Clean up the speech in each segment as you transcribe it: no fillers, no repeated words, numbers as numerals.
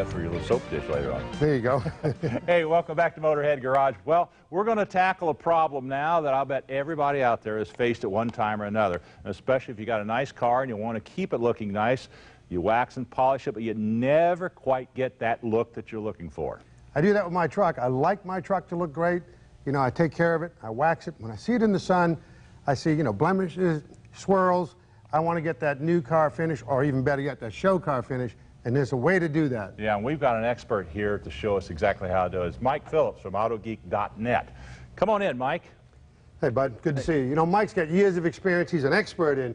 that for your little soap dish later on. There you go. Hey, welcome back to Motorhead Garage. Well, we're going to tackle a problem now that I'll bet everybody out there has faced at one time or another, and especially if you got a nice car and you want to keep it looking nice. You wax and polish it, but you never quite get that look that you're looking for. I do that with my truck. I like my truck to look great. You know, I take care of it. I wax it. When I see it in the sun, I see, you know, blemishes, swirls. I want to get that new car finish, or even better yet, that show car finish, and there's a way to do that. Yeah, and we've got an expert here to show us exactly how to do it. It's Mike Phillips from Autogeek.net. Come on in, Mike. Hey, bud. Good to see you. You know, Mike's got years of experience. He's an expert in,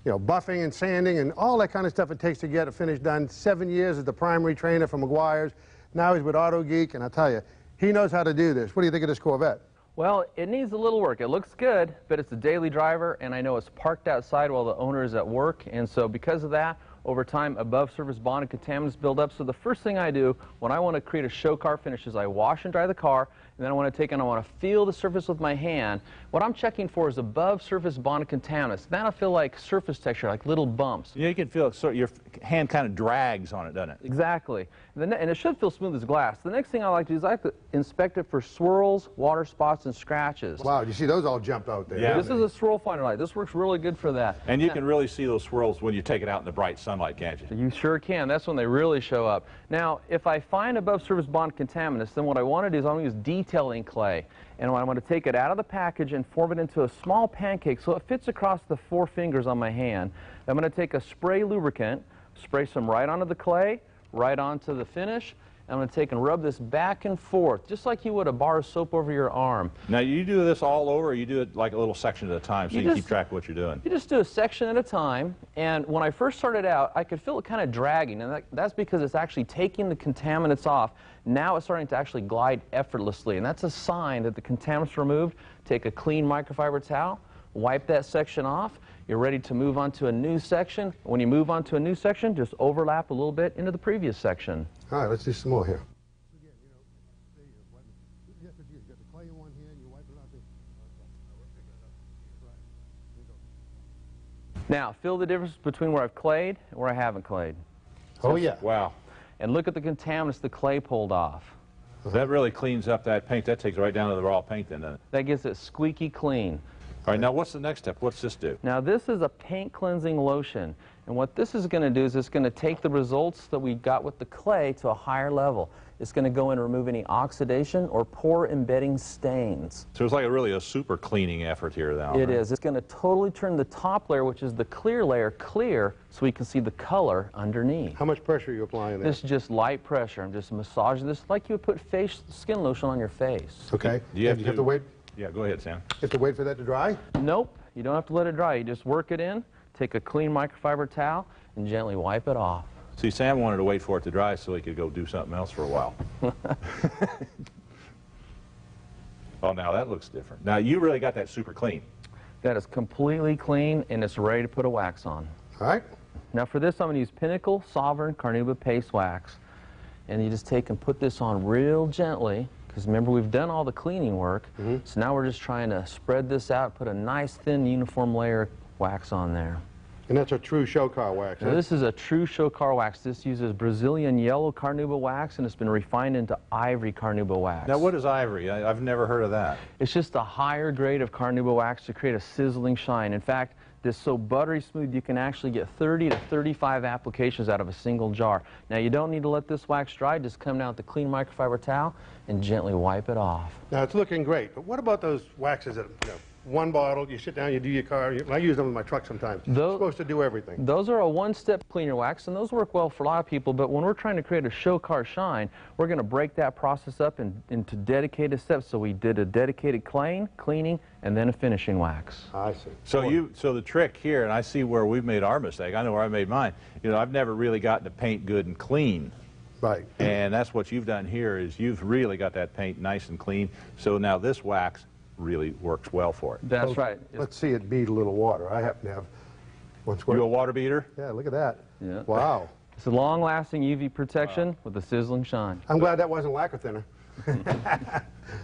you know, buffing and sanding and all that kind of stuff it takes to get a finish done. 7 years as the primary trainer for McGuire's. Now he's with Autogeek, and I tell you, he knows how to do this. What do you think of this Corvette? Well, it needs a little work. It looks good, but it's a daily driver, and I know it's parked outside while the owner is at work, and so because of that, over time, above-surface bonded contaminants build up. So the first thing I do when I want to create a show car finish is I wash and dry the car, and then I want to take and I want to feel the surface with my hand. What I'm checking for is above-surface bonded contaminants. Then I feel like surface texture, like little bumps. Yeah, you can feel it, so your hand kind of drags on it, doesn't it? Exactly. And it should feel smooth as glass. The next thing I like to do is I like to inspect it for swirls, water spots, and scratches. Wow, you see those all jumped out there. Yeah. This is a swirl finder light. This works really good for that. And you can really see those swirls when you take it out in the bright sunlight, can't you? You sure can. That's when they really show up. Now, if I find above-surface bond contaminants, then what I want to do is I'm going to use detailing clay. And I want to take it out of the package and form it into a small pancake so it fits across the 4 fingers on my hand. I'm going to take a spray lubricant, spray some right onto the clay, right onto the finish. I'm going to take and rub this back and forth, just like you would a bar of soap over your arm. Now, you do this all over, or you do it like a little section at a time so you can keep track of what you're doing? You just do a section at a time, and when I first started out, I could feel it kind of dragging, and that's because it's actually taking the contaminants off. Now it's starting to actually glide effortlessly, and that's a sign that the contaminants are removed. Take a clean microfiber towel, wipe that section off. You're ready to move on to a new section. When you move on to a new section, just overlap a little bit into the previous section. All right, let's do some more here. Now, feel the difference between where I've clayed and where I haven't clayed. Oh, yeah. Wow. And look at the contaminants the clay pulled off. That really cleans up that paint. That takes it right down to the raw paint then, doesn't it? That gets it squeaky clean. All right, now what's the next step? What's this do? Now, this is a paint cleansing lotion. And what this is going to do is it's going to take the results that we got with the clay to a higher level. It's going to go in and remove any oxidation or pore embedding stains. So it's like really a super cleaning effort here now. It is. It's going to totally turn the top layer, which is the clear layer, clear so we can see the color underneath. How much pressure are you applying there? This is just light pressure. I'm just massaging this like you would put skin lotion on your face. Okay. Do you have to wait? Yeah, go ahead, Sam. You have to wait for that to dry? Nope. You don't have to let it dry. You just work it in, take a clean microfiber towel, and gently wipe it off. See, Sam wanted to wait for it to dry so he could go do something else for a while. Oh, now that looks different. Now, you really got that super clean. That is completely clean, and it's ready to put a wax on. All right. Now, for this, I'm going to use Pinnacle Sovereign Carnauba Paste Wax. And you just take and put this on real gently, because remember, we've done all the cleaning work. So now we're just trying to spread this out, put a nice, thin, uniform layer of wax on there. And that's a true show car wax, Now, this is a true show car wax. This uses Brazilian yellow carnauba wax, and it's been refined into ivory carnauba wax. Now, what is ivory? I've never heard of that. It's just a higher grade of carnauba wax to create a sizzling shine. In fact, this is so buttery smooth you can actually get 30 to 35 applications out of a single jar. Now, you don't need to let this wax dry. Just come down with the clean microfiber towel and gently wipe it off. Now, it's looking great, but what about those waxes that, you know, one bottle, you sit down, you do your car. I use them in my truck sometimes. They're supposed to do everything. Those are a one-step cleaner wax, and those work well for a lot of people, but when we're trying to create a show car shine, we're going to break that process up into dedicated steps. So we did a dedicated cleaning, and then a finishing wax. I see. So the trick here, and I see where we've made our mistake. I know where I made mine. You know, I've never really gotten to paint good and clean. Right. And that's what you've done here is you've really got that paint nice and clean. So now this wax really works well for it. That's right. Let's see it bead a little water. I happen to have one squirt. You a water beater? Yeah, look at that. Yeah. Wow. It's a long-lasting UV protection with a sizzling shine. I'm glad that wasn't lacquer thinner.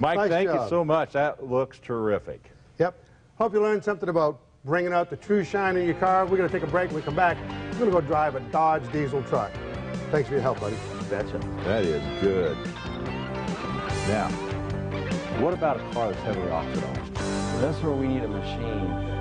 Mike, Nice thank you job. so much. That looks terrific. Yep. Hope you learned something about bringing out the true shine in your car. We're going to take a break. When we come back, we're going to go drive a Dodge diesel truck. Thanks for your help, buddy. betcha. That is good. Now, what about a car that's heavily oxidized? That's where we need a machine